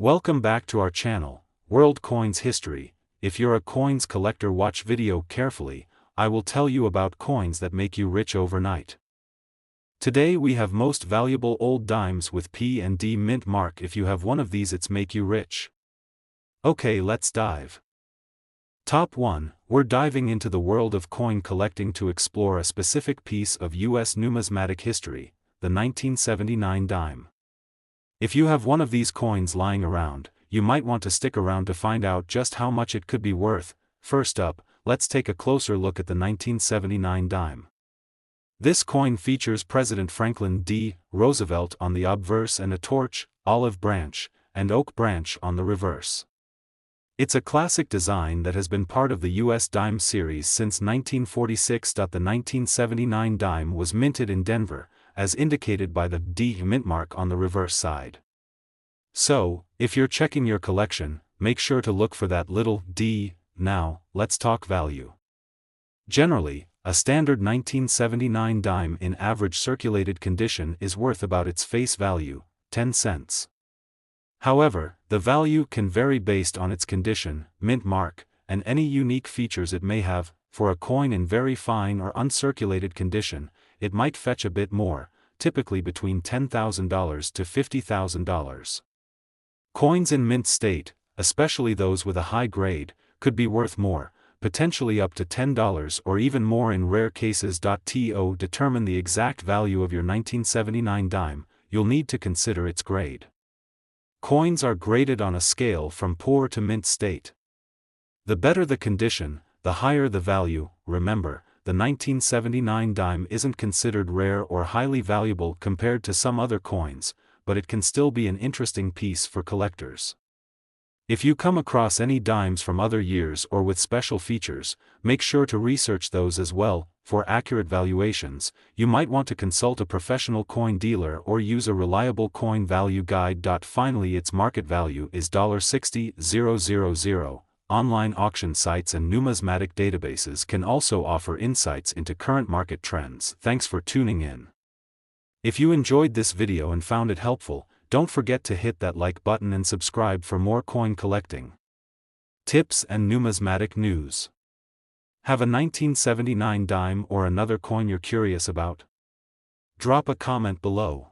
Welcome back to our channel, World Coins History. If you're a coins collector, watch video carefully. I will tell you about coins that make you rich overnight. Today we have most valuable old dimes with P and D mint mark. If you have one of these, it's make you rich. Okay, let's dive. Top 1, we're diving into the world of coin collecting to explore a specific piece of US numismatic history, the 1979 dime. If you have one of these coins lying around, you might want to stick around to find out just how much it could be worth. First up, let's take a closer look at the 1979 dime. This coin features President Franklin D. Roosevelt on the obverse and a torch, olive branch, and oak branch on the reverse. It's a classic design that has been part of the US dime series since 1946. The 1979 dime was minted in Denver, as indicated by the D mint mark on the reverse side. So, if you're checking your collection, make sure to look for that little D. Now, let's talk value. Generally, a standard 1979 dime in average circulated condition is worth about its face value, 10 cents. However, the value can vary based on its condition, mint mark, and any unique features it may have. For a coin in very fine or uncirculated condition, it might fetch a bit more, typically between $10,000 to $50,000. Coins in mint state, especially those with a high grade, could be worth more, potentially up to $10 or even more in rare cases. To determine the exact value of your 1979 dime, you'll need to consider its grade. Coins are graded on a scale from poor to mint state. The better the condition, the higher the value. Remember, the 1979 dime isn't considered rare or highly valuable compared to some other coins, but it can still be an interesting piece for collectors. If you come across any dimes from other years or with special features, make sure to research those as well. For accurate valuations, you might want to consult a professional coin dealer or use a reliable coin value guide. Finally, its market value is $60,000. Online auction sites and numismatic databases can also offer insights into current market trends. Thanks for tuning in. If you enjoyed this video and found it helpful, don't forget to hit that like button and subscribe for more coin collecting tips and numismatic news. Have a 1979 dime or another coin you're curious about? Drop a comment below.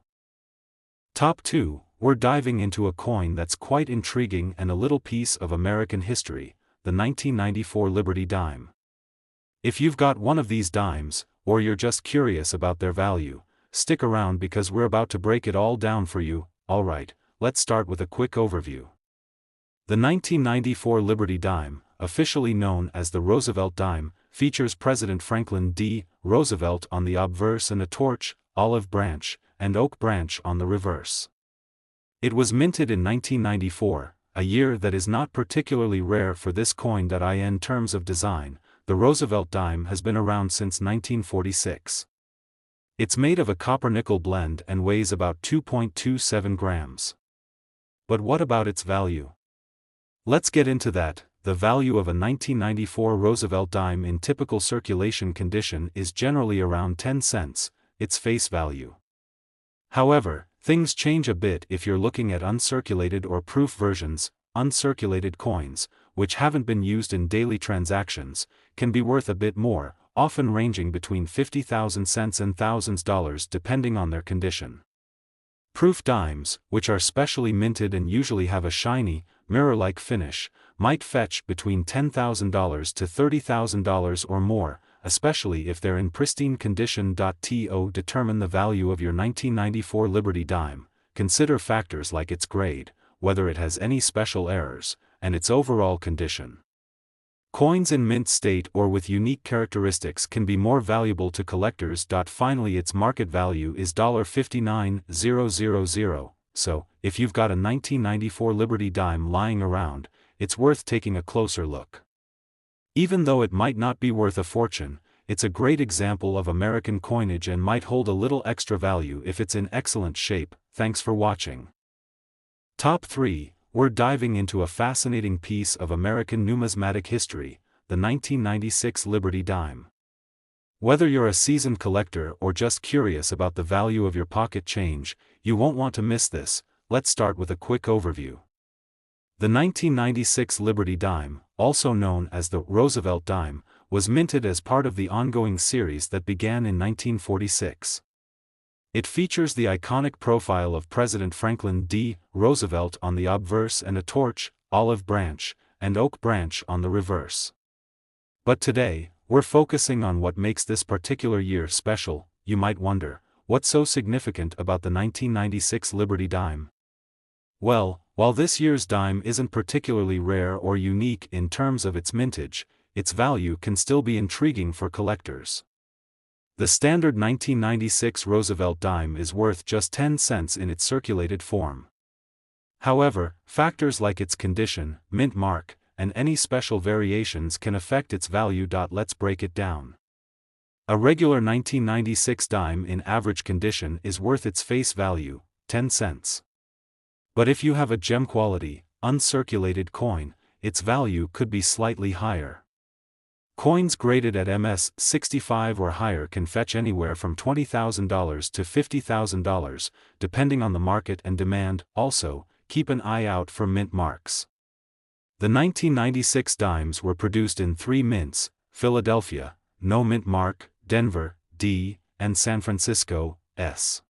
Top 2, we're diving into a coin that's quite intriguing and a little piece of American history, the 1994 Liberty Dime. If you've got one of these dimes, or you're just curious about their value, stick around because we're about to break it all down for you. Alright, let's start with a quick overview. The 1994 Liberty Dime, officially known as the Roosevelt Dime, features President Franklin D. Roosevelt on the obverse and a torch, olive branch, and oak branch on the reverse. It was minted in 1994, a year that is not particularly rare for this coin. In terms of design, the Roosevelt Dime has been around since 1946. It's made of a copper-nickel blend and weighs about 2.27 grams. But what about its value? Let's get into that. The value of a 1994 Roosevelt Dime in typical circulation condition is generally around 10 cents, its face value. However, things change a bit if you're looking at uncirculated or proof versions. Uncirculated coins, which haven't been used in daily transactions, can be worth a bit more, often ranging between 50,000 cents and thousands dollars depending on their condition. Proof dimes, which are specially minted and usually have a shiny, mirror-like finish, might fetch between $10,000 to $30,000 or more, especially if they're in pristine condition. To determine the value of your 1994 Liberty Dime, consider factors like its grade, whether it has any special errors, and its overall condition. Coins in mint state or with unique characteristics can be more valuable to collectors. Finally, its market value is $59,000. So, if you've got a 1994 Liberty Dime lying around, it's worth taking a closer look. Even though it might not be worth a fortune, it's a great example of American coinage and might hold a little extra value if it's in excellent shape. Thanks for watching. Top 3, we're diving into a fascinating piece of American numismatic history, the 1996 Liberty Dime. Whether you're a seasoned collector or just curious about the value of your pocket change, you won't want to miss this. Let's start with a quick overview. The 1996 Liberty Dime, also known as the Roosevelt Dime, was minted as part of the ongoing series that began in 1946. It features the iconic profile of President Franklin D. Roosevelt on the obverse and a torch, olive branch, and oak branch on the reverse. But today, we're focusing on what makes this particular year special. You might wonder, what's so significant about the 1996 Liberty Dime? Well, while this year's dime isn't particularly rare or unique in terms of its mintage, its value can still be intriguing for collectors. The standard 1996 Roosevelt dime is worth just 10 cents in its circulated form. However, factors like its condition, mint mark, and any special variations can affect its value. Let's break it down. A regular 1996 dime in average condition is worth its face value, 10 cents. But if you have a gem quality, uncirculated coin, its value could be slightly higher. Coins graded at MS 65 or higher can fetch anywhere from $20,000 to $50,000, depending on the market and demand. Also, keep an eye out for mint marks. The 1996 dimes were produced in 3 mints: Philadelphia, no mint mark; Denver, D, and San Francisco, S.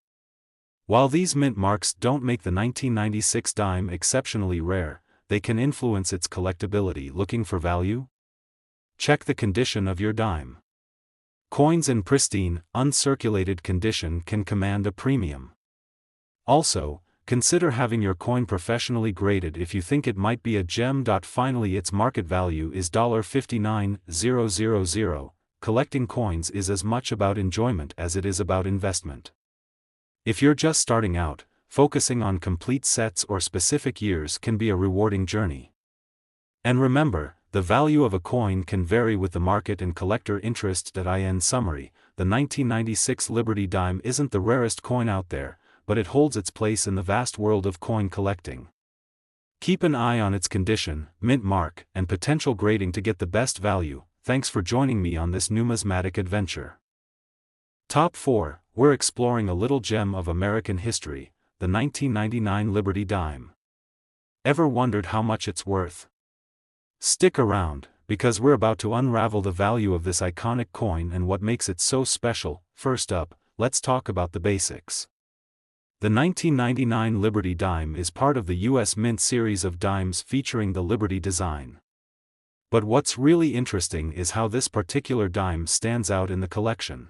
While these mint marks don't make the 1996 dime exceptionally rare, they can influence its collectability. Looking for value? Check the condition of your dime. Coins in pristine, uncirculated condition can command a premium. Also, consider having your coin professionally graded if you think it might be a gem. Finally, its market value is $59,000. Collecting coins is as much about enjoyment as it is about investment. If you're just starting out, focusing on complete sets or specific years can be a rewarding journey. And remember, the value of a coin can vary with the market and collector interest. In summary, the 1996 Liberty Dime isn't the rarest coin out there, but it holds its place in the vast world of coin collecting. Keep an eye on its condition, mint mark, and potential grading to get the best value. Thanks for joining me on this numismatic adventure. Top 4, we're exploring a little gem of American history, the 1999 Liberty Dime. Ever wondered how much it's worth? Stick around, because we're about to unravel the value of this iconic coin and what makes it so special. First up, let's talk about the basics. The 1999 Liberty Dime is part of the U.S. Mint series of dimes featuring the Liberty design. But what's really interesting is how this particular dime stands out in the collection.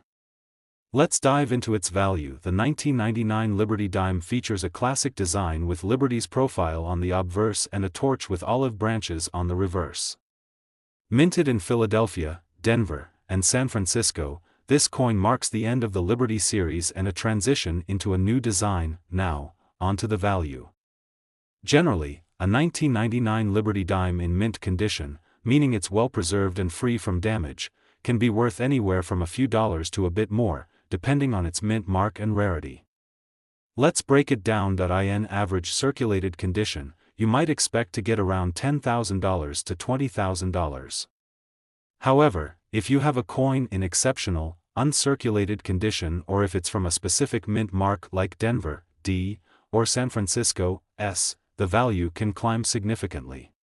Let's dive into its value. The 1999 Liberty Dime features a classic design with Liberty's profile on the obverse and a torch with olive branches on the reverse. Minted in Philadelphia, Denver, and San Francisco, this coin marks the end of the Liberty series and a transition into a new design. Now, onto the value. Generally, a 1999 Liberty Dime in mint condition, meaning it's well preserved and free from damage, can be worth anywhere from a few dollars to a bit more, depending on its mint mark and rarity. Let's break it down. In average circulated condition, you might expect to get around $10,000 to $20,000. However, if you have a coin in exceptional, uncirculated condition, or if it's from a specific mint mark like Denver, D, or San Francisco, S, the value can climb significantly.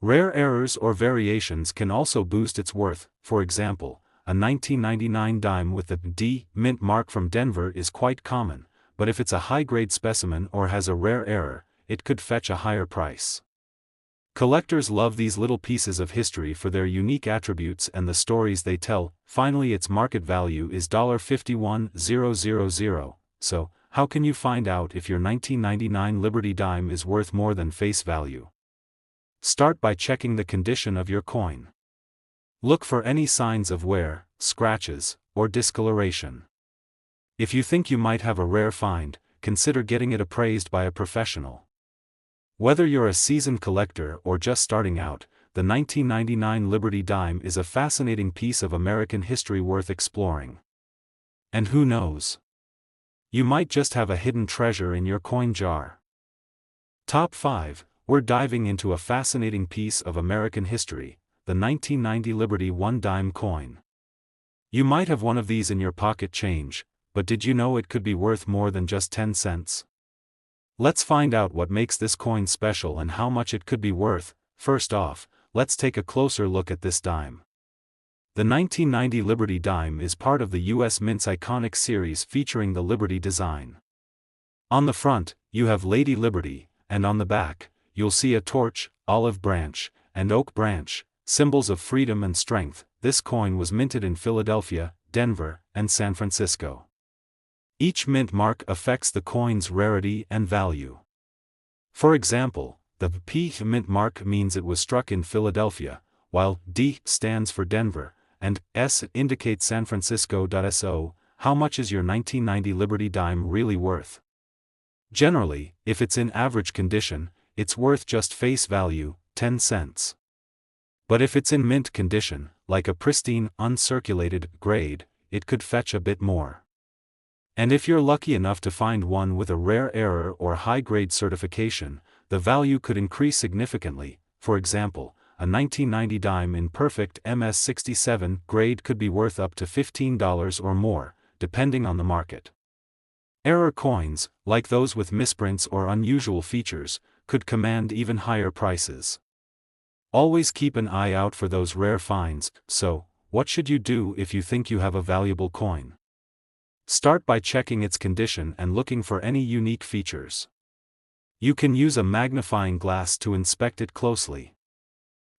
Rare errors or variations can also boost its worth. For example, a 1999 dime with the D mint mark from Denver is quite common, but if it's a high-grade specimen or has a rare error, it could fetch a higher price. Collectors love these little pieces of history for their unique attributes and the stories they tell. Finally, its market value is $51,000. So, how can you find out if your 1999 Liberty Dime is worth more than face value? Start by checking the condition of your coin. Look for any signs of wear, scratches, or discoloration. If you think you might have a rare find, consider getting it appraised by a professional. Whether you're a seasoned collector or just starting out, the 1999 Liberty Dime is a fascinating piece of American history worth exploring. And who knows? You might just have a hidden treasure in your coin jar. Top 5, we're diving into a fascinating piece of American history, the 1990 Liberty 1 dime coin. You might have one of these in your pocket change, but did you know it could be worth more than just 10 cents? Let's find out what makes this coin special and how much it could be worth. First off, let's take a closer look at this dime. The 1990 Liberty Dime is part of the U.S. Mint's iconic series featuring the Liberty design. On the front, you have Lady Liberty, and on the back, you'll see a torch, olive branch, and oak branch, symbols of freedom and strength. This coin was minted in Philadelphia, Denver, and San Francisco. Each mint mark affects the coin's rarity and value. For example, the P mint mark means it was struck in Philadelphia, while D stands for Denver, and S indicates San Francisco. So, how much is your 1990 Liberty Dime really worth? Generally, if it's in average condition, it's worth just face value, 10 cents. But if it's in mint condition, like a pristine, uncirculated grade, it could fetch a bit more. And if you're lucky enough to find one with a rare error or high-grade certification, the value could increase significantly. For example, a 1990 dime in perfect MS67 grade could be worth up to $15 or more, depending on the market. Error coins, like those with misprints or unusual features, could command even higher prices. Always keep an eye out for those rare finds. So, what should you do if you think you have a valuable coin? Start by checking its condition and looking for any unique features. You can use a magnifying glass to inspect it closely.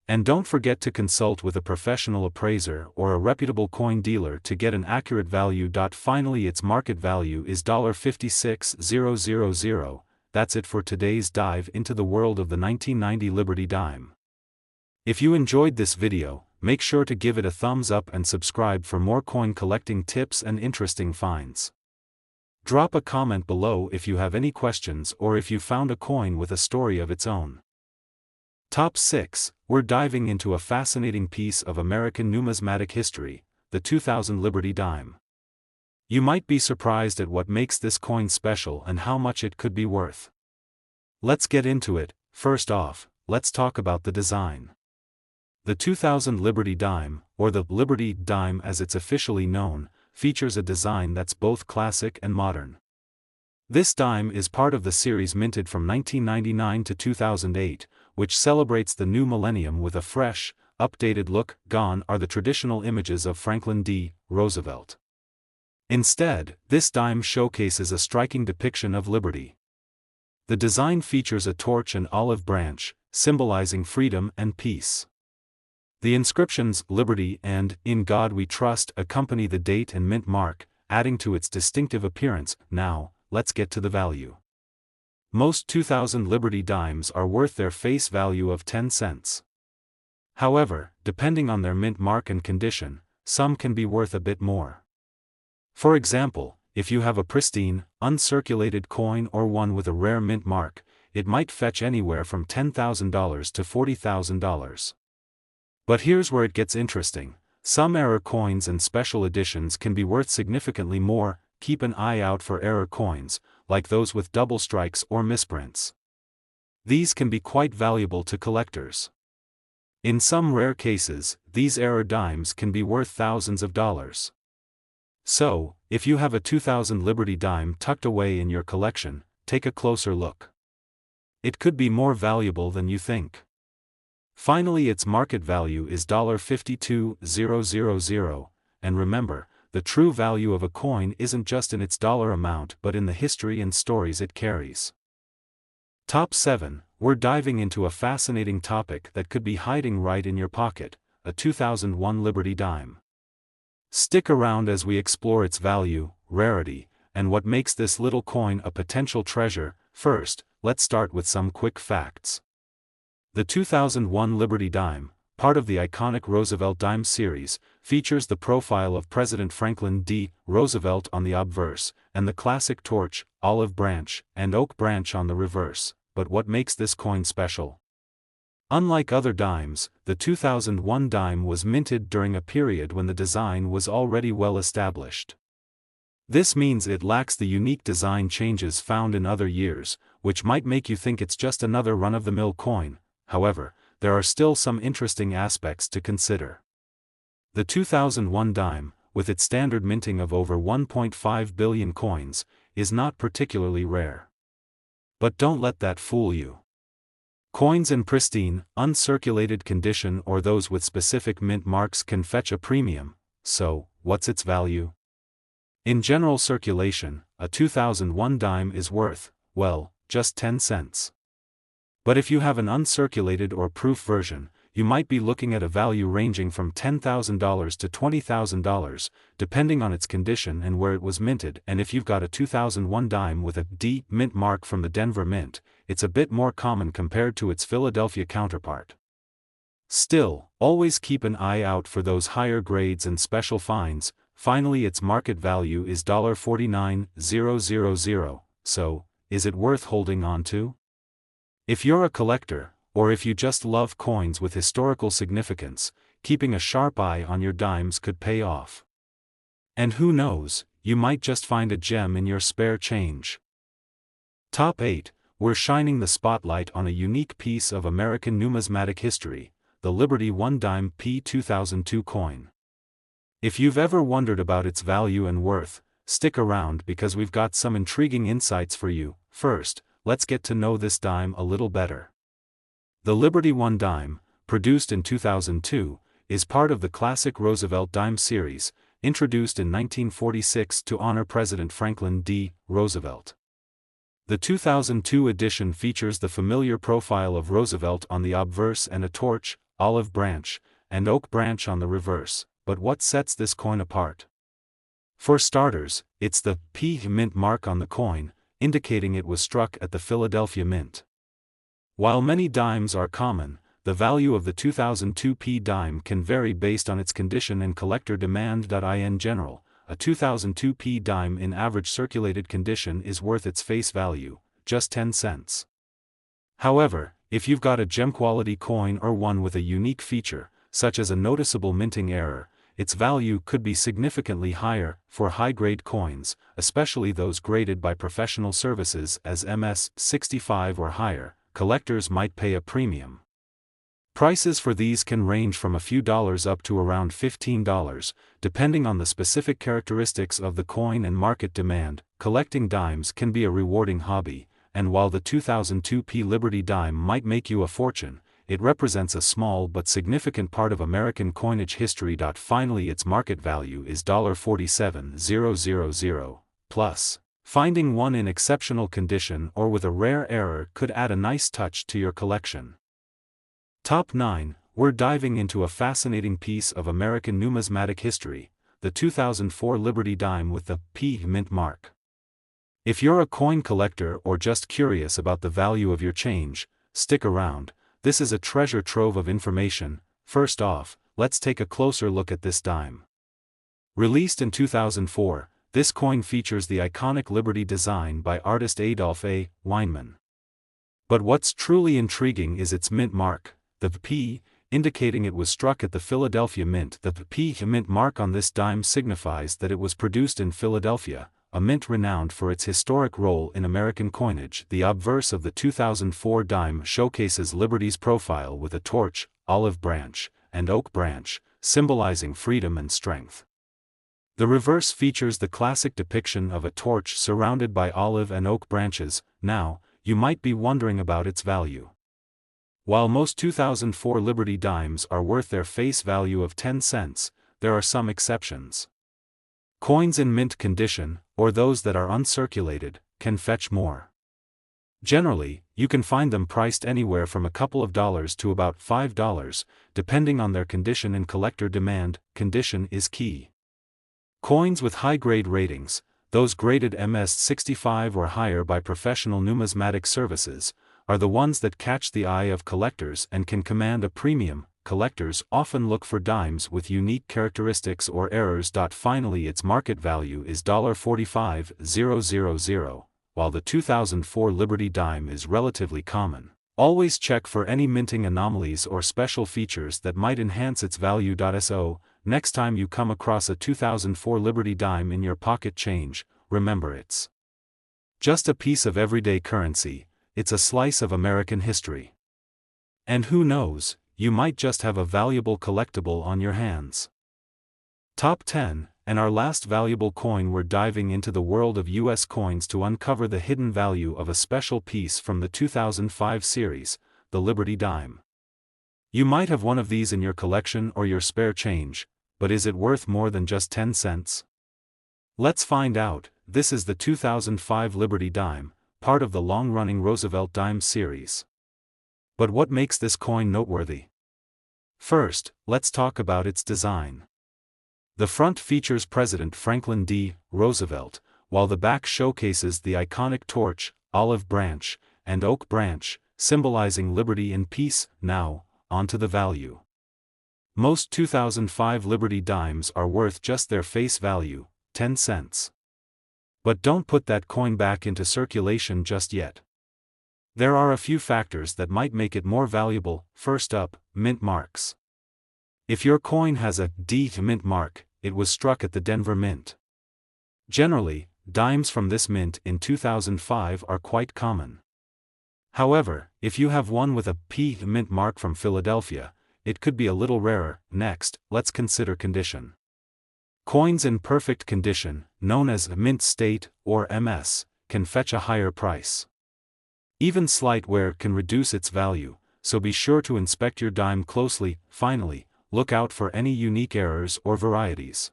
And don't forget to consult with a professional appraiser or a reputable coin dealer to get an accurate value. Finally, its market value is $56,000. That's it for today's dive into the world of the 1990 Liberty Dime. If you enjoyed this video, make sure to give it a thumbs up and subscribe for more coin collecting tips and interesting finds. Drop a comment below if you have any questions or if you found a coin with a story of its own. Top 6, we're diving into a fascinating piece of American numismatic history, the 2000 Liberty Dime. You might be surprised at what makes this coin special and how much it could be worth. Let's get into it. First off, let's talk about the design. The 2000 Liberty Dime, or the Liberty Dime as it's officially known, features a design that's both classic and modern. This dime is part of the series minted from 1999 to 2008, which celebrates the new millennium with a fresh, updated look. Gone are the traditional images of Franklin D. Roosevelt. Instead, this dime showcases a striking depiction of liberty. The design features a torch and olive branch, symbolizing freedom and peace. The inscriptions "Liberty" and "In God We Trust" accompany the date and mint mark, adding to its distinctive appearance. Now, let's get to the value. Most 2000 Liberty Dimes are worth their face value of 10 cents. However, depending on their mint mark and condition, some can be worth a bit more. For example, if you have a pristine, uncirculated coin or one with a rare mint mark, it might fetch anywhere from $10,000 to $40,000. But here's where it gets interesting. Some error coins and special editions can be worth significantly more. Keep an eye out for error coins, like those with double strikes or misprints. These can be quite valuable to collectors. In some rare cases, these error dimes can be worth thousands of dollars. So, if you have a 2000 Liberty Dime tucked away in your collection, take a closer look. It could be more valuable than you think. Finally, its market value is $52,000, and remember, the true value of a coin isn't just in its dollar amount but in the history and stories it carries. Top 7, we're diving into a fascinating topic that could be hiding right in your pocket, a 2001 Liberty Dime. Stick around as we explore its value, rarity, and what makes this little coin a potential treasure. First, let's start with some quick facts. The 2001 Liberty Dime, part of the iconic Roosevelt Dime series, features the profile of President Franklin D. Roosevelt on the obverse, and the classic torch, olive branch, and oak branch on the reverse. But what makes this coin special? Unlike other dimes, the 2001 dime was minted during a period when the design was already well established. This means it lacks the unique design changes found in other years, which might make you think it's just another run-of-the-mill coin. However, there are still some interesting aspects to consider. The 2001 dime, with its standard minting of over 1.5 billion coins, is not particularly rare. But don't let that fool you. Coins in pristine, uncirculated condition or those with specific mint marks can fetch a premium, so, what's its value? In general circulation, a 2001 dime is worth, well, just 10 cents. But if you have an uncirculated or proof version, you might be looking at a value ranging from $10,000 to $20,000, depending on its condition and where it was minted. And if you've got a 2001 dime with a D mint mark from the Denver Mint, it's a bit more common compared to its Philadelphia counterpart. Still, always keep an eye out for those higher grades and special finds. Finally, its market value is $49,000, so, is it worth holding on to? If you're a collector, or if you just love coins with historical significance, keeping a sharp eye on your dimes could pay off. And who knows, you might just find a gem in your spare change. Top 8, we're shining the spotlight on a unique piece of American numismatic history, the Liberty 1 Dime P 2002 coin. If you've ever wondered about its value and worth, stick around because we've got some intriguing insights for you. First, let's get to know this dime a little better. The Liberty 1 Dime, produced in 2002, is part of the classic Roosevelt Dime series, introduced in 1946 to honor President Franklin D. Roosevelt. The 2002 edition features the familiar profile of Roosevelt on the obverse and a torch, olive branch, and oak branch on the reverse. But what sets this coin apart? For starters, it's the P mint mark on the coin, indicating it was struck at the Philadelphia Mint. While many dimes are common, the value of the 2002 P dime can vary based on its condition and collector demand. In general, a 2002 P dime in average circulated condition is worth its face value, just 10 cents. However, if you've got a gem-quality coin or one with a unique feature, such as a noticeable minting error, its value could be significantly higher. For high-grade coins, especially those graded by professional services as MS-65 or higher, collectors might pay a premium. Prices for these can range from a few dollars up to around $15, depending on the specific characteristics of the coin and market demand. Collecting dimes can be a rewarding hobby, and while the 2002 P Liberty Dime might make you a fortune, it represents a small but significant part of American coinage history. Finally, its market value is $47,000 plus. Finding one in exceptional condition or with a rare error could add a nice touch to your collection. Top 9, we're diving into a fascinating piece of American numismatic history, the 2004 Liberty Dime with the P mint mark. If you're a coin collector or just curious about the value of your change, stick around. This is a treasure trove of information. First off, let's take a closer look at this dime. Released in 2004, this coin features the iconic Liberty design by artist Adolph A. Weinman. But what's truly intriguing is its mint mark, the P, indicating it was struck at the Philadelphia Mint. The P mint mark on this dime signifies that it was produced in Philadelphia, a mint renowned for its historic role in American coinage. The obverse of the 2004 dime showcases Liberty's profile with a torch, olive branch, and oak branch, symbolizing freedom and strength. The reverse features the classic depiction of a torch surrounded by olive and oak branches. Now, you might be wondering about its value. While most 2004 Liberty dimes are worth their face value of 10 cents, there are some exceptions. Coins in mint condition, or those that are uncirculated, can fetch more. Generally, you can find them priced anywhere from a couple of dollars to about $5, depending on their condition and collector demand. Condition is key. Coins with high-grade ratings, those graded MS-65 or higher by professional numismatic services, are the ones that catch the eye of collectors and can command a premium. Collectors often look for dimes with unique characteristics or errors. Finally, its market value is $45,000, while the 2004 Liberty Dime is relatively common. Always check for any minting anomalies or special features that might enhance its value. So, next time you come across a 2004 Liberty Dime in your pocket change, remember it's just a piece of everyday currency, it's a slice of American history. And who knows, you might just have a valuable collectible on your hands. Top 10, And our last valuable coin, we're diving into the world of US coins to uncover the hidden value of a special piece from the 2005 series, the Liberty Dime. You might have one of these in your collection or your spare change, but is it worth more than just 10 cents? Let's find out. This is the 2005 Liberty Dime, part of the long-running Roosevelt Dimes series. But what makes this coin noteworthy? First, let's talk about its design. The front features President Franklin D. Roosevelt, while the back showcases the iconic torch, olive branch, and oak branch, symbolizing liberty and peace. Now, onto the value. Most 2005 Liberty Dimes are worth just their face value, 10 cents. But don't put that coin back into circulation just yet. There are a few factors that might make it more valuable. First up, mint marks. If your coin has a D mint mark, it was struck at the Denver Mint. Generally, dimes from this mint in 2005 are quite common. However, if you have one with a P mint mark from Philadelphia, it could be a little rarer. Next, let's consider condition. Coins in perfect condition, known as mint state or MS, can fetch a higher price. Even slight wear can reduce its value, so be sure to inspect your dime closely. Finally, look out for any unique errors or varieties.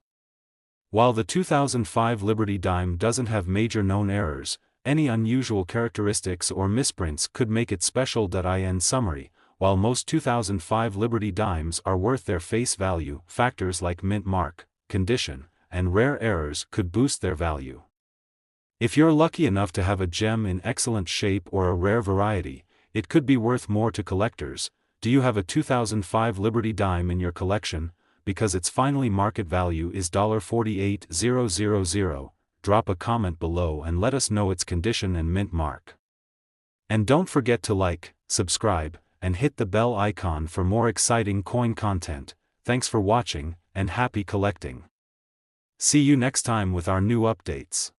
While the 2005 Liberty Dime doesn't have major known errors, any unusual characteristics or misprints could make it special. In summary, while most 2005 Liberty Dimes are worth their face value, factors like mint mark, condition, and rare errors could boost their value. If you're lucky enough to have a gem in excellent shape or a rare variety, it could be worth more to collectors. Do you have a 2005 Liberty Dime in your collection? Because its final market value is $48,000. Drop a comment below and let us know its condition and mint mark. And don't forget to like, subscribe, and hit the bell icon for more exciting coin content. Thanks for watching, and happy collecting. See you next time with our new updates.